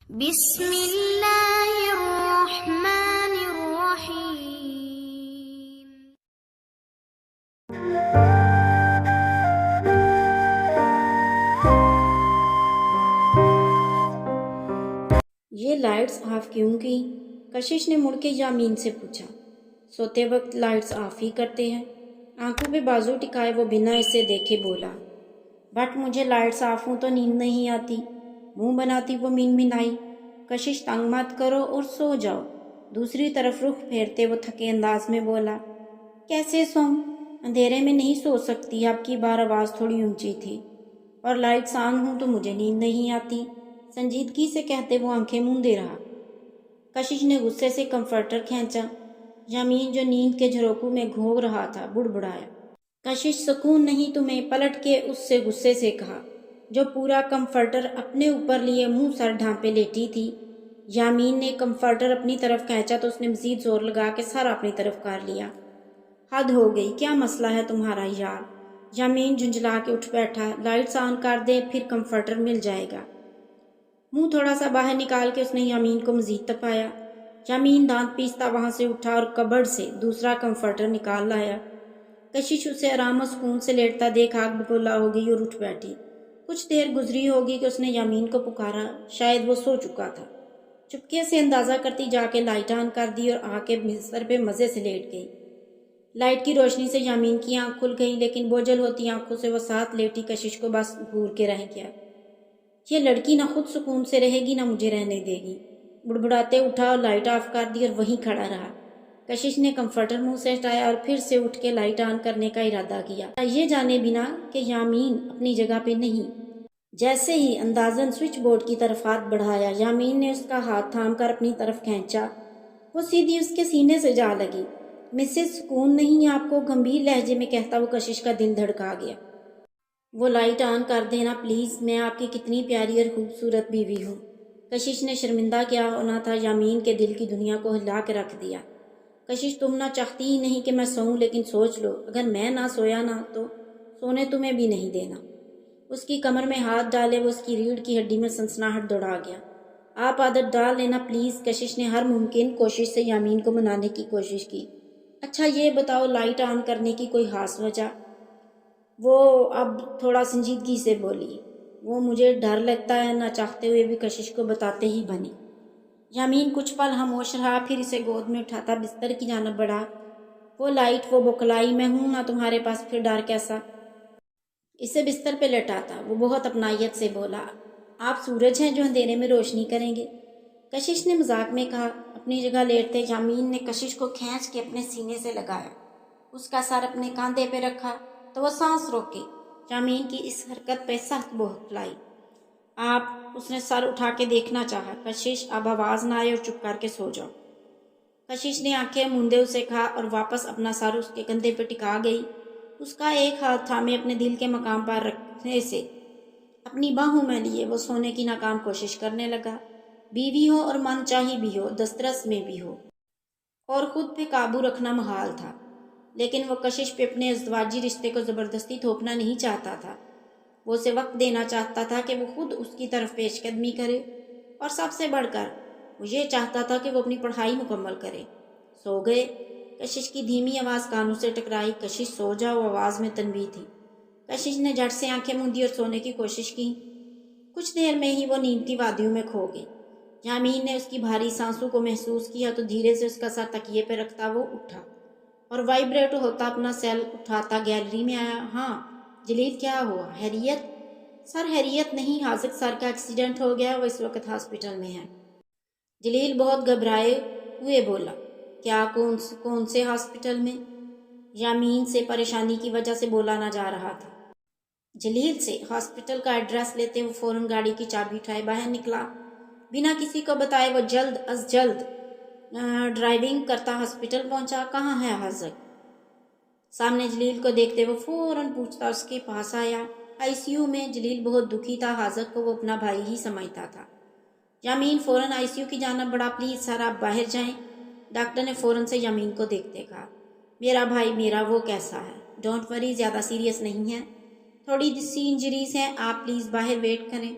بسم اللہ الرحمن الرحیم۔ یہ لائٹس آف کیوں کی؟ کشش نے مڑ کے یامین سے پوچھا۔ سوتے وقت لائٹس آف ہی کرتے ہیں۔ آنکھوں پہ بازو ٹکائے وہ بنا اسے دیکھے بولا، بٹ مجھے لائٹس آف ہوں تو نیند نہیں آتی۔ منہ بناتی وہ مین منائی۔ کشش تنگ مت کرو اور سو جاؤ۔ دوسری طرف رخ پھیرتے وہ تھکے انداز میں بولا، کیسے سوؤں؟ اندھیرے میں نہیں سو سکتی۔ آپ کی بار آواز تھوڑی اونچی تھی۔ اور لائٹس آن ہوں تو مجھے نیند نہیں آتی، سنجیدگی سے کہتے وہ آنکھیں موندے رہا۔ کشش نے غصے سے کمفرٹر کھینچا۔ یامین جو نیند کے جھروکوں میں گھونگ رہا تھا بڑبڑایا، کشش سکون نہیں تمہیں؟ پلٹ کے اس سے غصے سے کہا، جو پورا کمفرٹر اپنے اوپر لیے منہ سر ڈھانپے لیٹی تھی۔ یامین نے کمفرٹر اپنی طرف کھینچا تو اس نے مزید زور لگا کے سر اپنی طرف کر لیا۔ حد ہو گئی، کیا مسئلہ ہے تمہارا یار؟ یامین جھنجھلا کے اٹھ بیٹھا۔ لائٹس آن کر دے پھر کمفرٹر مل جائے گا۔ منہ تھوڑا سا باہر نکال کے اس نے یامین کو مزید تپایا۔ یامین دانت پیستا وہاں سے اٹھا اور کبرڈ سے دوسرا کمفرٹر نکال لایا۔ کشش اسے آرام و سکون سے لیٹتا دیکھ آگ بگولا ہو گئی اور اٹھ بیٹھی۔ کچھ دیر گزری ہوگی کہ اس نے یامین کو پکارا، شاید وہ سو چکا تھا۔ چپکے سے اندازہ کرتی جا کے لائٹ آن کر دی اور آ کے بستر پہ مزے سے لیٹ گئی۔ لائٹ کی روشنی سے یامین کی آنکھ کھل گئی، لیکن بوجھل ہوتی آنکھوں سے وہ ساتھ لیٹی کشش کو بس گھور کے رہ گیا۔ یہ لڑکی نہ خود سکون سے رہے گی نہ مجھے رہنے دے گی۔ بڑبڑاتے اٹھا اور لائٹ آف کر دی اور وہیں کھڑا رہا۔ کشش نے کمفرٹر منہ سے ہٹایا اور پھر سے اٹھ کے لائٹ آن کرنے کا ارادہ کیا، یہ جانے بنا کہ یامین اپنی جگہ پہ نہیں۔ جیسے ہی اندازن سوئچ بورڈ کی طرف ہاتھ بڑھایا، یامین نے اس کا ہاتھ تھام کر اپنی طرف کھینچا۔ وہ سیدھی اس کے سینے سے جا لگی۔ مسز سکون نہیں آپ کو؟ گمبھیر لہجے میں کہتا وہ کشش کا دل دھڑکا گیا۔ وہ لائٹ آن کر دینا پلیز، میں آپ کی کتنی پیاری اور خوبصورت بیوی ہوں۔ کشش نے شرمندہ کیا ہونا تھا یامین کے دل کی دنیا کو ہلا کے رکھ دیا۔ کشش تم نہ چاہتی ہی نہیں کہ میں سوؤں، لیکن سوچ لو اگر میں نہ سویا نہ تو سونے تمہیں بھی نہیں دینا۔ اس کی کمر میں ہاتھ ڈالے وہ اس کی ریڑھ کی ہڈی میں سنسناہٹ دوڑا گیا۔ آپ عادت ڈال لینا پلیز۔ کشش نے ہر ممکن کوشش سے یامین کو منانے کی کوشش کی۔ اچھا یہ بتاؤ لائٹ آن کرنے کی کوئی خاص وجہ؟ وہ اب تھوڑا سنجیدگی سے بولی۔ وہ مجھے ڈر لگتا ہے، نہ چاہتے ہوئے بھی کشش کو بتاتے ہی بنی۔ یامین کچھ پل خاموش رہا، پھر اسے گود میں اٹھاتا بستر کی جانب بڑھا۔ وہ لائٹ، وہ بکلائی، میں ہوں نہ تمہارے پاس، پھر ڈر کیسا؟ اسے بستر پہ لٹاتا وہ بہت اپنائیت سے بولا، آپ سورج ہیں جو اندھیرے میں روشنی کریں گے۔ کشش نے مذاق میں کہا۔ اپنی جگہ لیٹتے یامین نے کشش کو کھینچ کے اپنے سینے سے لگایا، اس کا سر اپنے کاندھے پہ رکھا تو وہ سانس روکی۔ یامین کی اس حرکت پہ سخت بوکھلائی۔ آپ، اس نے سر اٹھا کے دیکھنا چاہا۔ کشش اب آواز نہ آئے اور چپ کر کے سو جاؤ۔ کشش نے آنکھیں موندے اسے کہا اور واپس اپنا سر اس کے کندھے پہ ٹکا گئی۔ اس کا ایک ہاتھ تھامے اپنے دل کے مقام پر رکھنے سے اپنی باہوں میں لیے وہ سونے کی ناکام کوشش کرنے لگا۔ بیوی ہو اور من چاہی بھی ہو، دسترس میں بھی ہو، اور خود پہ قابو رکھنا محال تھا، لیکن وہ کشش پہ اپنے ازدواجی رشتے کو زبردستی تھوپنا نہیں چاہتا تھا۔ وہ اسے وقت دینا چاہتا تھا کہ وہ خود اس کی طرف پیش قدمی کرے، اور سب سے بڑھ کر وہ یہ چاہتا تھا کہ وہ اپنی پڑھائی مکمل کرے۔ سو گئے؟ کشش کی دھیمی آواز کانوں سے ٹکرائی۔ کشش سو جاؤ آواز میں تنبیہ تھی۔ کشش نے جھٹ سے آنکھیں موندی اور سونے کی کوشش کی۔ کچھ دیر میں ہی وہ نیند کی وادیوں میں کھو گئی۔ یامین نے اس کی بھاری سانسوں کو محسوس کیا تو دھیرے سے اس کا سر تکیے پہ رکھتا وہ اٹھا اور وائبریٹ ہوتا اپنا سیل اٹھاتا گیلری میں آیا۔ ہاں جلیل، کیا ہوا؟ خیریت؟ سر خیریت نہیں، حاذق سر کا ایکسیڈنٹ ہو گیا، وہ اس وقت ہاسپٹل میں ہے۔ جلیل بہت گھبرائے ہوئے بولا۔ کیا؟ کون سے ہاسپٹل میں؟ یامین سے پریشانی کی وجہ سے بولا نہ جا رہا تھا۔ جلیل سے ہاسپٹل کا ایڈریس لیتے وہ فوراً گاڑی کی چابی اٹھائے باہر نکلا۔ بنا کسی کو بتائے وہ جلد از جلد ڈرائیونگ کرتا ہاسپٹل پہنچا۔ کہاں ہے حاذق؟ سامنے جلیل کو دیکھتے وہ فوراً پوچھتا اس کے پاس آیا۔ آئی سی یو میں۔ جلیل بہت دکھی تھا، حاذق کو وہ اپنا بھائی ہی سمجھتا تھا۔ یامین فوراً آئی سی یو کی جانب بڑھا۔ پلیز سر آپ باہر جائیں، ڈاکٹر نے فوراً سے یامین کو دیکھتے کہا۔ میرا بھائی میرا، وہ کیسا ہے؟ ڈونٹ وری، زیادہ سیریس نہیں ہے، تھوڑی سی انجریز ہیں، آپ پلیز باہر ویٹ کریں۔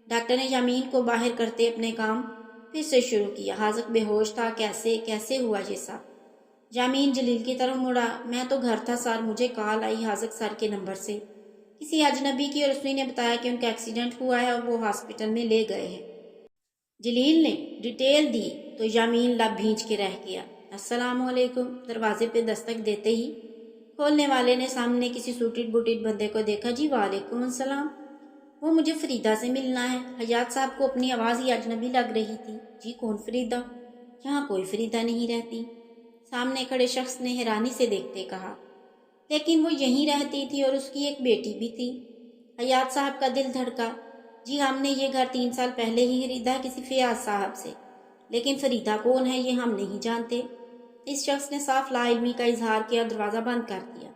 ڈاکٹر نے یامین کو باہر کرتے اپنے کام پھر سے شروع کیا۔ حاذق بے ہوش تھا۔ کیسے ہوا یہ سب؟ یامین جلیل کی طرف مڑا۔ میں تو گھر تھا سر، مجھے کال آئی حاذق سر کے نمبر سے، کسی اجنبی کی، اور اسی نے بتایا کہ ان کا ایکسیڈنٹ ہوا ہے اور وہ ہاسپٹل میں لے گئے ہیں۔ جلیل نے ڈیٹیل دی تو یامین لب بھینچ کے رہ گیا۔ السلام علیکم۔ دروازے پہ دستک دیتے ہی کھولنے والے نے سامنے کسی سوٹڈ بوٹڈ بندے کو دیکھا۔ جی وعلیکم السلام، وہ مجھے فریدہ سے ملنا ہے۔ حیات صاحب کو اپنی آواز ہی اجنبی لگ رہی تھی۔ جی کون فریدہ؟ یہاں کوئی فریدہ نہیں رہتی، سامنے کھڑے شخص نے حیرانی سے دیکھتے کہا۔ لیکن وہ یہیں رہتی تھی اور اس کی ایک بیٹی بھی تھی۔ حیات صاحب کا دل دھڑکا۔ جی ہم نے یہ گھر 3 سال پہلے ہی خریدا ہے کسی فیاض صاحب سے، لیکن فریدہ کون ہے یہ ہم نہیں جانتے۔ اس شخص نے صاف لا علمی کا اظہار کیا اور دروازہ بند کر دیا۔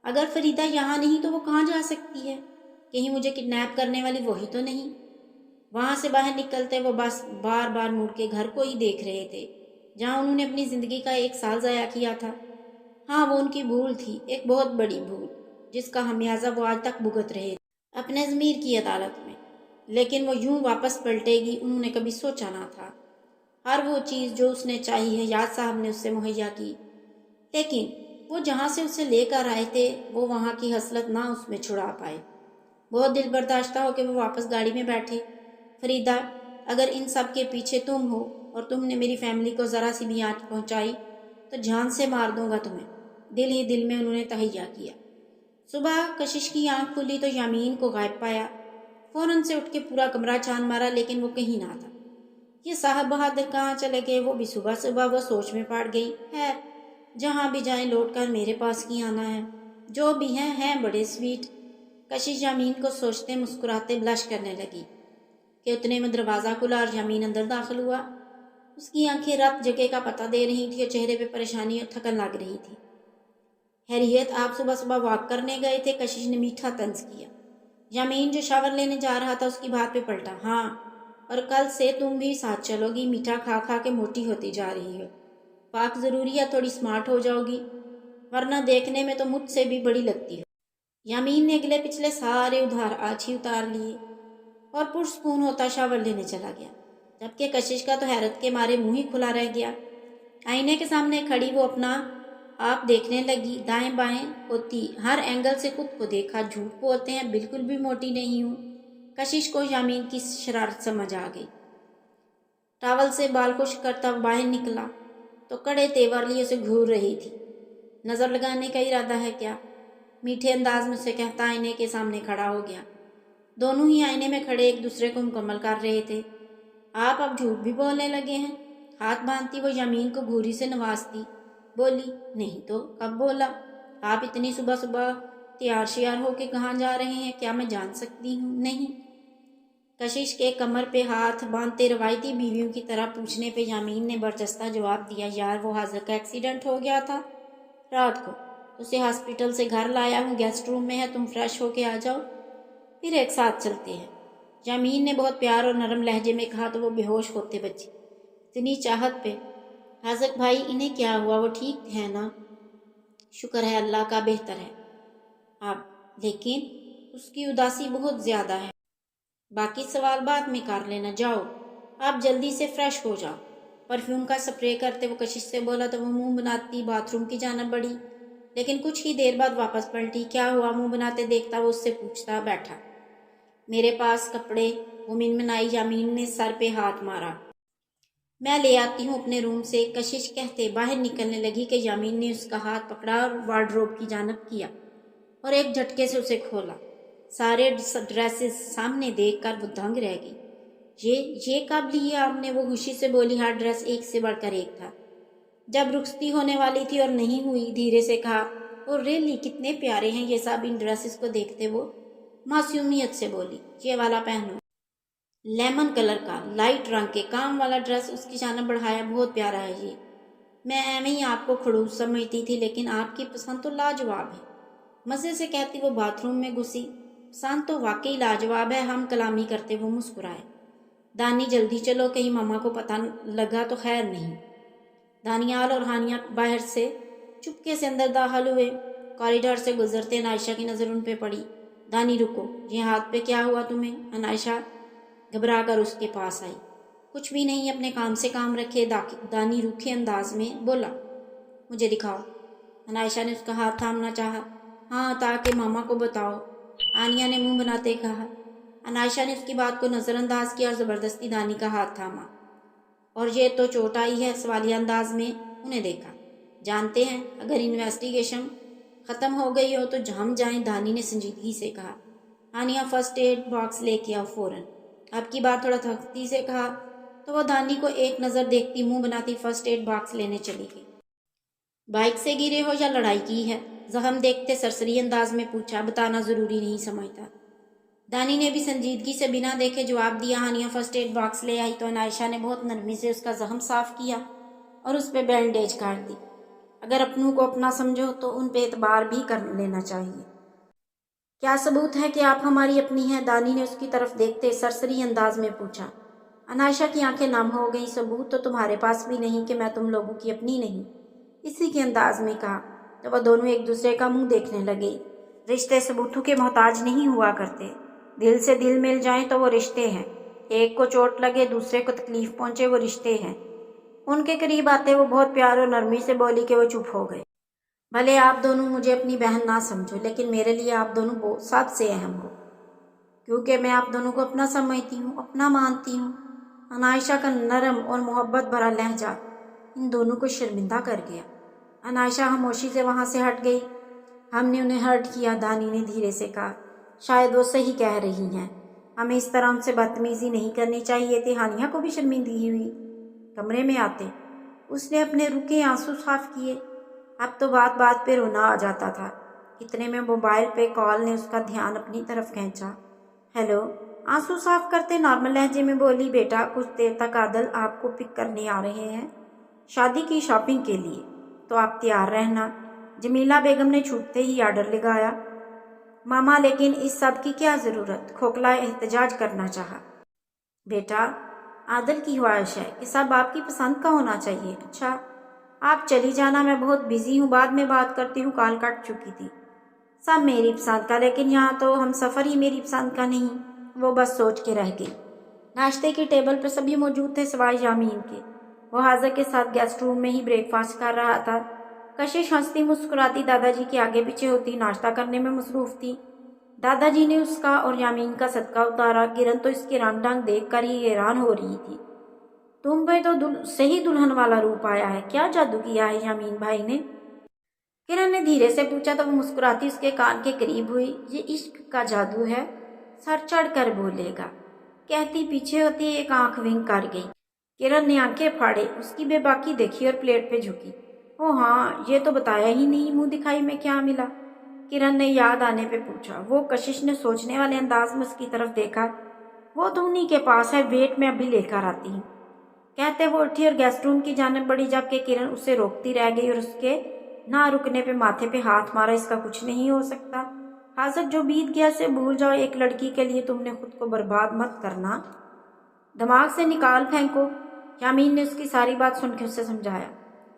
اگر فریدہ یہاں نہیں تو وہ کہاں جا سکتی ہے؟ کہیں مجھے کڈنیپ کرنے والی وہی تو نہیں؟ وہاں سے باہر نکلتے وہ بس بار بار مڑ کے گھر کو ہی دیکھ رہے تھے جہاں انہوں نے اپنی زندگی کا 1 سال ضائع کیا تھا۔ ہاں وہ ان کی بھول تھی، ایک بہت بڑی بھول، جس کا خمیازہ وہ آج تک بھگت رہے تھے اپنے ضمیر کی عدالت میں۔ لیکن وہ یوں واپس پلٹے گی انہوں نے کبھی سوچا نہ تھا۔ ہر وہ چیز جو اس نے چاہی ہے حیات صاحب نے اس سے مہیا کی، لیکن وہ جہاں سے اسے لے کر آئے تھے وہ وہاں کی حسرت نہ اس میں چھڑا پائے۔ بہت دل برداشتہ ہو کے وہ واپس گاڑی میں بیٹھے۔ فریدہ، اگر ان سب کے پیچھے تم ہو اور تم نے میری فیملی کو ذرا سی بھی آنچ پہنچائی تو جان سے مار دوں گا تمہیں، دل ہی دل میں انہوں نے تہیہ کیا۔ صبح کشش کی آنکھ کھلی تو یامین کو غائب پایا۔ فوراً سے اٹھ کے پورا کمرہ چھان مارا لیکن وہ کہیں نہ تھا۔ یہ صاحب بہادر کہاں چلے گئے؟ وہ بھی صبح وہ سوچ میں پڑ گئی۔ خیر جہاں بھی جائیں لوٹ کر میرے پاس کی آنا ہے، جو بھی ہیں بڑے سویٹ۔ کشش یامین کو سوچتے مسکراتے بلش کرنے لگی کہ اتنے میں دروازہ کھلا اور یامین اندر داخل ہوا۔ اس کی آنکھیں رات جگہ کا پتہ دے رہی تھی اور چہرے پہ پریشانی اور تھکن لگ رہی تھی۔ خیریت، آپ صبح واک کرنے گئے تھے؟ کشش نے میٹھا طنز کیا۔ یامین جو شاور لینے جا رہا تھا اس کی بات پہ پلٹا۔ ہاں، اور کل سے تم بھی ساتھ چلو گی، میٹھا کھا کھا کے موٹی ہوتی جا رہی ہو۔ پاک ضروری ہے تھوڑی سمارٹ ہو جاؤ گی، ورنہ دیکھنے میں تو مجھ سے بھی بڑی لگتی ہو۔ یامین نے اگلے پچھلے سارے ادھار آج ہی اتار لیے اور پرسکون ہوتا شاور لینے چلا گیا، جبکہ کشش کا تو حیرت کے مارے منہ ہی کھلا رہ گیا۔ آئینے کے سامنے کھڑی وہ اپنا آپ دیکھنے لگی، دائیں بائیں ہوتی، ہر اینگل سے خود کو دیکھا۔ جھوٹ بولتے ہیں، بالکل بھی موٹی نہیں ہوں۔ کشش کو یامین کی شرارت سمجھ آ گئی۔ ٹاول سے بال خشک کرتا باہر نکلا تو کڑے تیور لیے اسے گھور رہی تھی۔ نظر لگانے کا ارادہ ہے کیا؟ میٹھے انداز میں اسے کہتا آئینے کے سامنے کھڑا ہو گیا۔ دونوں ہی آئینے میں کھڑے ایک دوسرے کو مکمل کر رہے تھے۔ آپ اب جھوٹ بھی بولنے لگے ہیں؟ ہاتھ باندھتی وہ یامین کو گھوری سے نوازتی بولی۔ نہیں تو کب بولا؟ آپ اتنی صبح تیار شیار ہو کے کہاں جا رہے ہیں، کیا میں جان سکتی ہوں؟ نہیں۔ کشش کے کمر پہ ہاتھ باندھتے روایتی بیویوں کی طرح پوچھنے پہ یامین نے برجستہ جواب دیا۔ یار وہ حاضر کا ایکسیڈنٹ ہو گیا تھا رات کو، اسے ہاسپٹل سے گھر لایا ہوں، گیسٹ روم میں ہے، تم فریش ہو کے آ جاؤ، پھر ایک ساتھ چلتے ہیں۔ یامین نے بہت پیار اور نرم لہجے میں کہا تو وہ بے ہوش ہوتے بچے۔ اتنی چاہت پہ حاذق بھائی انہیں کیا ہوا؟ وہ ٹھیک ہے نا؟ شکر ہے اللہ کا، بہتر ہے اب، لیکن اس کی اداسی بہت زیادہ ہے۔ باقی سوال بعد میں کر لینا، جاؤ آپ جلدی سے فریش ہو جاؤ۔ پرفیوم کا سپرے کرتے وہ کشش سے بولا تو وہ منہ بناتی باتھ روم کی جانب بڑھی، لیکن کچھ ہی دیر بعد واپس پلٹی۔ کیا ہوا؟ منہ بناتے دیکھتا وہ اس سے پوچھتا۔ بیٹھا، میرے پاس کپڑے، وہ منمنائی۔ یامین نے سر پہ ہاتھ مارا۔ میں لے آتی ہوں اپنے روم سے، کشش کہتے باہر نکلنے لگی کہ یامین نے اس کا ہاتھ پکڑا اور وارڈروب کی جانب کیا اور ایک جھٹکے سے اسے کھولا۔ سارے ڈریسز سامنے دیکھ کر وہ دنگ رہ گئی۔ یہ کب لیے آپ نے؟ وہ خوشی سے بولی۔ ہر ڈریس ایک سے بڑھ کر ایک تھا۔ جب رخصتی ہونے والی تھی اور نہیں ہوئی، دھیرے سے کہا۔ اور ریلی کتنے پیارے ہیں یہ سب۔ ان ڈریسز کو دیکھتے وہ معصومیت سے بولی۔ یہ والا پہنو، لیمن کلر کا لائٹ رنگ کے کام والا ڈریس اس کی جانب بڑھایا۔ بہت پیارا ہے یہ، میں ایویں ہی آپ کو خڑوس سمجھتی تھی، لیکن آپ کی پسند تو لاجواب ہے، مزے سے کہتی وہ باتھ روم میں گھسی۔ پسند تو واقعی لاجواب ہے، ہم کلامی کرتے وہ مسکرائے۔ دانی جلدی چلو، کہیں ماما کو پتہ لگا تو خیر نہیں۔ دانیال اور ہانیہ باہر سے چپکے سے اندر داخل ہوئے۔ کوریڈور سے گزرتے عنائشہ کی نظر ان پہ پڑی۔ دانی رکو، یہ ہاتھ پہ کیا ہوا تمہیں؟ عنائشہ گھبرا کر اس کے پاس آئی۔ کچھ بھی نہیں، اپنے کام سے کام رکھے دانی روکھے انداز میں بولا، مجھے دکھاؤ۔ عنائشہ نے اس کا ہاتھ تھامنا چاہا۔ ہاں، تاکہ ماما کو بتاؤ، آنیہ نے منہ بناتے کہا۔ عنائشہ نے اس کی بات کو نظر انداز کیا اور زبردستی دانی کا ہاتھ تھاما۔ اور یہ تو چوٹ آئی ہے، سوالیہ انداز میں انہیں دیکھا۔ جانتے ہیں اگر انویسٹیگیشن ختم ہو گئی ہو تو ہم جائیں، دانی نے سنجیدگی سے کہا۔ آنیہ فرسٹ ایڈ باکس لے کے آؤ فوراً۔ اب کی بار تھوڑا سختی سے کہا تو وہ دانی کو ایک نظر دیکھتی منہ بناتی فرسٹ ایڈ باکس لینے چلی گئی۔ بائک سے گرے ہو یا لڑائی کی ہے؟ زخم دیکھتے سرسری انداز میں پوچھا۔ بتانا ضروری نہیں سمجھتا۔ دانی نے بھی سنجیدگی سے بنا دیکھے جواب دیا۔ آنیہ فرسٹ ایڈ باکس لے آئی تو عنائشہ نے بہت نرمی سے اس کا زخم صاف کیا اور اس پہ بینڈیج کاٹ دی۔ اگر اپنوں کو اپنا سمجھو تو ان پہ اعتبار بھی کر لینا چاہیے۔ کیا ثبوت ہے کہ آپ ہماری اپنی ہیں؟ دانی نے اس کی طرف دیکھتے سرسری انداز میں پوچھا۔ عنائشہ کی آنکھیں نم ہو گئیں۔ ثبوت تو تمہارے پاس بھی نہیں کہ میں تم لوگوں کی اپنی نہیں، اسی کے انداز میں کہا تو وہ دونوں ایک دوسرے کا منہ دیکھنے لگے۔ رشتے ثبوتوں کے محتاج نہیں ہوا کرتے، دل سے دل مل جائیں تو وہ رشتے ہیں۔ ایک کو چوٹ لگے دوسرے کو تکلیف پہنچے وہ رشتے ہیں۔ ان کے قریب آتے وہ بہت پیار اور نرمی سے بولی کہ وہ چپ ہو گئے۔ بھلے آپ دونوں مجھے اپنی بہن نہ سمجھو، لیکن میرے لیے آپ دونوں سب سے اہم ہو، کیونکہ میں آپ دونوں کو اپنا سمجھتی ہوں، اپنا مانتی ہوں۔ عنائشہ کا نرم اور محبت بھرا لہجہ ان دونوں کو شرمندہ کر گیا۔ عنائشہ خاموشی سے وہاں سے ہٹ گئی۔ ہم نے انہیں ہرٹ کیا، دانی نے دھیرے سے کہا۔ شاید وہ صحیح کہہ رہی ہیں، ہمیں اس طرح ان سے بدتمیزی نہیں کرنی چاہیے تھی۔ ہانیہ کو بھی شرمندگی ہوئی۔ کمرے میں آتے اس نے اپنے رکے آنسو صاف کیے۔ اب تو بات بات پہ رونا آ جاتا تھا۔ اتنے میں موبائل پہ کال نے اس کا دھیان اپنی طرف کھینچا۔ ہیلو، آنسو صاف کرتے نارمل لہجے میں بولی، بیٹا کچھ دیر تک عادل آپ کو پک کرنے آ رہے ہیں شادی کی شاپنگ کے لیے، تو آپ تیار رہنا۔ جمیلہ بیگم نے چھوٹتے ہی آرڈر لگایا۔ ماما لیکن اس سب کی کیا ضرورت؟ کھوکھلا احتجاج کرنا چاہا۔ بیٹا عادل کی خواہش ہے کہ سب آپ کی پسند کا ہونا چاہیے۔ اچھا آپ چلی جانا، میں بہت بزی ہوں، بعد میں بات کرتی ہوں، کال کٹ چکی تھی۔ سب میری پسند کا، لیکن یہاں تو ہم سفر ہی میری پسند کا نہیں۔ وہ بس سوچ کے رہ گئی۔ ناشتے کی ٹیبل پر سبھی موجود تھے سوائے یامین کے۔ وہ حاضر کے ساتھ گیسٹ روم میں ہی بریک فاسٹ کر رہا تھا۔ کشش ہنستی مسکراتی دادا جی کے آگے پیچھے ہوتی ناشتہ کرنے میں مصروف تھی۔ دادا جی نے اس کا اور یامین کا صدقہ اتارا۔ کرن تو اس کے رنگ ڈھنگ دیکھ کر ہی حیران ہو رہی تھی۔ تم پہ تو صحیح دلہن والا روپ آیا ہے، کیا جادو کیا ہے یامین بھائی نے؟ کرن نے دھیرے سے پوچھا تو وہ مسکراتی اس کے کان کے قریب ہوئی۔ یہ عشق کا جادو ہے، سر چڑھ کر بولے گا، کہتی پیچھے ہوتی ایک آنکھ ونک کر گئی۔ کرن نے آنکھیں پھاڑے، اس کی بے باکی دیکھی اور پلیٹ پہ جھکی۔ او ہاں، یہ تو بتایا ہی نہیں، منہ دکھائی میں کیا ملا؟ کرن نے یاد آنے پہ پوچھا۔ وہ کشش نے سوچنے والے انداز میں اس کی طرف دیکھا۔ وہ تو انہی کے پاس ہے، ویٹ میں ابھی لے کر آتی ہوں، کہتے وہ اٹھی اور گیسٹ روم کی جانب بڑھی، جبکہ کرن اسے روکتی رہ گئی اور اس کے نہ رکنے پہ ماتھے پہ ہاتھ مارا۔ اس کا کچھ نہیں ہو سکتا، حاضر جو بیت گیا سے بھول جاؤ، ایک لڑکی کے لیے تم نے خود کو برباد مت کرنا، دماغ سے نکال پھینکو۔ یامین نے اس کی ساری بات سن کے اسے سمجھایا۔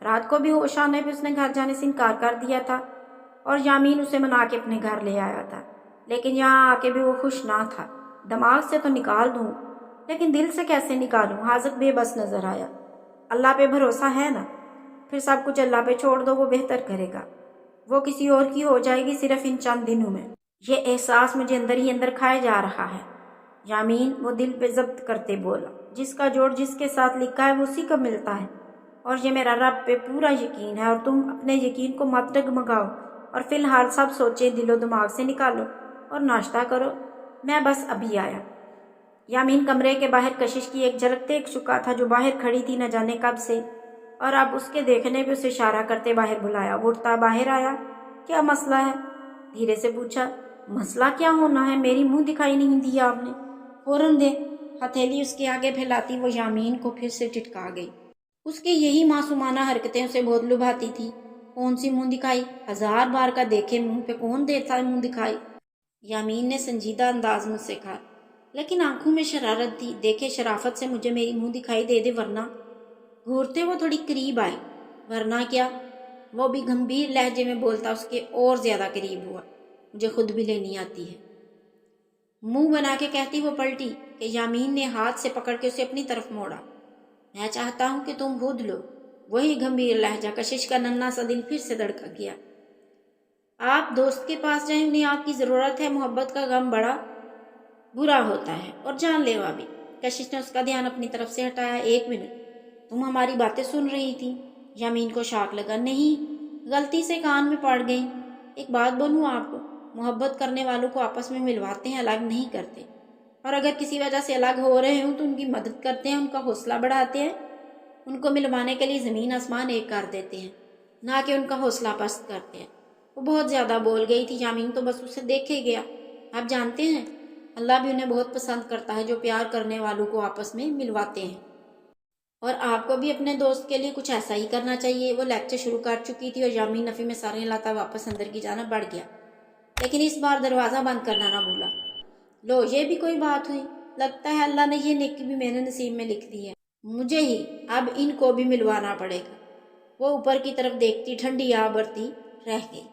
رات کو بھی ہوش آنے پہ اس نے گھر جانے سے انکار کر دیا تھا اور یامین اسے منا کے اپنے گھر لے آیا تھا، لیکن یہاں آ کے بھی وہ خوش نہ تھا۔ دماغ سے تو نکال دوں، لیکن دل سے کیسے نکالوں؟ حاضر بے بس نظر آیا۔ اللہ پہ بھروسہ ہے نا؟ پھر سب کچھ اللہ پہ چھوڑ دو، وہ بہتر کرے گا۔ وہ کسی اور کی ہو جائے گی صرف ان چند دنوں میں۔ یہ احساس مجھے اندر ہی اندر کھائے جا رہا ہے۔ یامین وہ دل پہ ضبط کرتے بولا، جس کا جوڑ جس کے ساتھ لکھا ہے وہ اسی کو ملتا ہے، اور یہ میرا رب پہ پورا یقین ہے، اور تم اپنے یقین کو مت ڈگمگاؤ اور فی الحال سب سوچیں دل و دماغ سے نکالو اور ناشتہ کرو، میں بس ابھی آیا۔ یامین کمرے کے باہر کشش کی ایک جھلک دیکھ چکا تھا جو باہر کھڑی تھی نہ جانے کب سے، اور اب اس کے دیکھنے پہ اسے اشارہ کرتے باہر بلایا۔ وہ اٹھتا باہر آیا۔ کیا مسئلہ ہے؟ دھیرے سے پوچھا۔ مسئلہ کیا ہونا ہے؟ میری منہ دکھائی نہیں دی آپ نے؟ فوراً دے۔ ہتھیلی اس کے آگے پھیلاتی وہ یامین کو پھر سے ٹٹکا گئی۔ اس کی یہی معصومانہ حرکتیں اسے بہت لبھاتی تھی۔ کون سی منہ دکھائی؟ 1000 بار کا دیکھے منہ پہ کون دیتا ہے منہ دکھائی؟ یامین نے سنجیدہ انداز میں سے کہا، لیکن آنکھوں میں شرارت تھی۔ دیکھے شرافت سے مجھے میری منہ دکھائی دے دے ورنہ۔ گھورتے وہ تھوڑی قریب آئی۔ ورنہ کیا؟ وہ بھی گمبھیر لہجے میں بولتا اس کے اور زیادہ قریب ہوا۔ مجھے خود بھی لینی آتی ہے۔ منہ بنا کے کہتی وہ پلٹی کہ یامین نے ہاتھ سے پکڑ کے اسے اپنی طرف موڑا۔ میں چاہتا ہوں کہ تم بھول لو۔ وہی گھمبیر لہجہ، کشش کا ننھا سا دل پھر سے دھڑک گیا۔ آپ دوست کے پاس جائیں، انہیں آپ کی ضرورت ہے۔ محبت کا غم بڑا برا ہوتا ہے اور جان لیوا بھی۔ کشش نے اس کا دھیان اپنی طرف سے ہٹایا۔ ایک منٹ، تم ہماری باتیں سن رہی تھی؟ یامین کو شاک لگا۔ نہیں، غلطی سے کان میں پڑ گئی۔ ایک بات بولوں آپ کو، محبت کرنے والوں کو آپس میں ملواتے ہیں، الگ نہیں کرتے۔ اور اگر کسی وجہ سے الگ ہو رہے ہوں تو ان کی مدد کرتے ہیں، ان کا حوصلہ بڑھاتے ہیں۔ ان کو ملوانے کے لیے زمین آسمان ایک کر دیتے ہیں، نہ کہ ان کا حوصلہ پست کرتے ہیں۔ وہ بہت زیادہ بول گئی تھی۔ یامین تو بس اسے دیکھے گیا۔ آپ جانتے ہیں، اللہ بھی انہیں بہت پسند کرتا ہے جو پیار کرنے والوں کو آپس میں ملواتے ہیں۔ اور آپ کو بھی اپنے دوست کے لیے کچھ ایسا ہی کرنا چاہیے۔ وہ لیکچر شروع کر چکی تھی اور یامین نفی میں سارے لاتا واپس اندر کی جانب بڑھ گیا، لیکن اس بار دروازہ بند کرنا نہ بھولا۔ لو، یہ بھی کوئی بات ہوئی؟ لگتا ہے اللہ نے یہ نیکی بھی میرے نصیب میں لکھ دی ہے، مجھے ہی اب ان کو بھی ملوانا پڑے گا۔ وہ اوپر کی طرف دیکھتی ٹھنڈی آہ برتی رہ گئی۔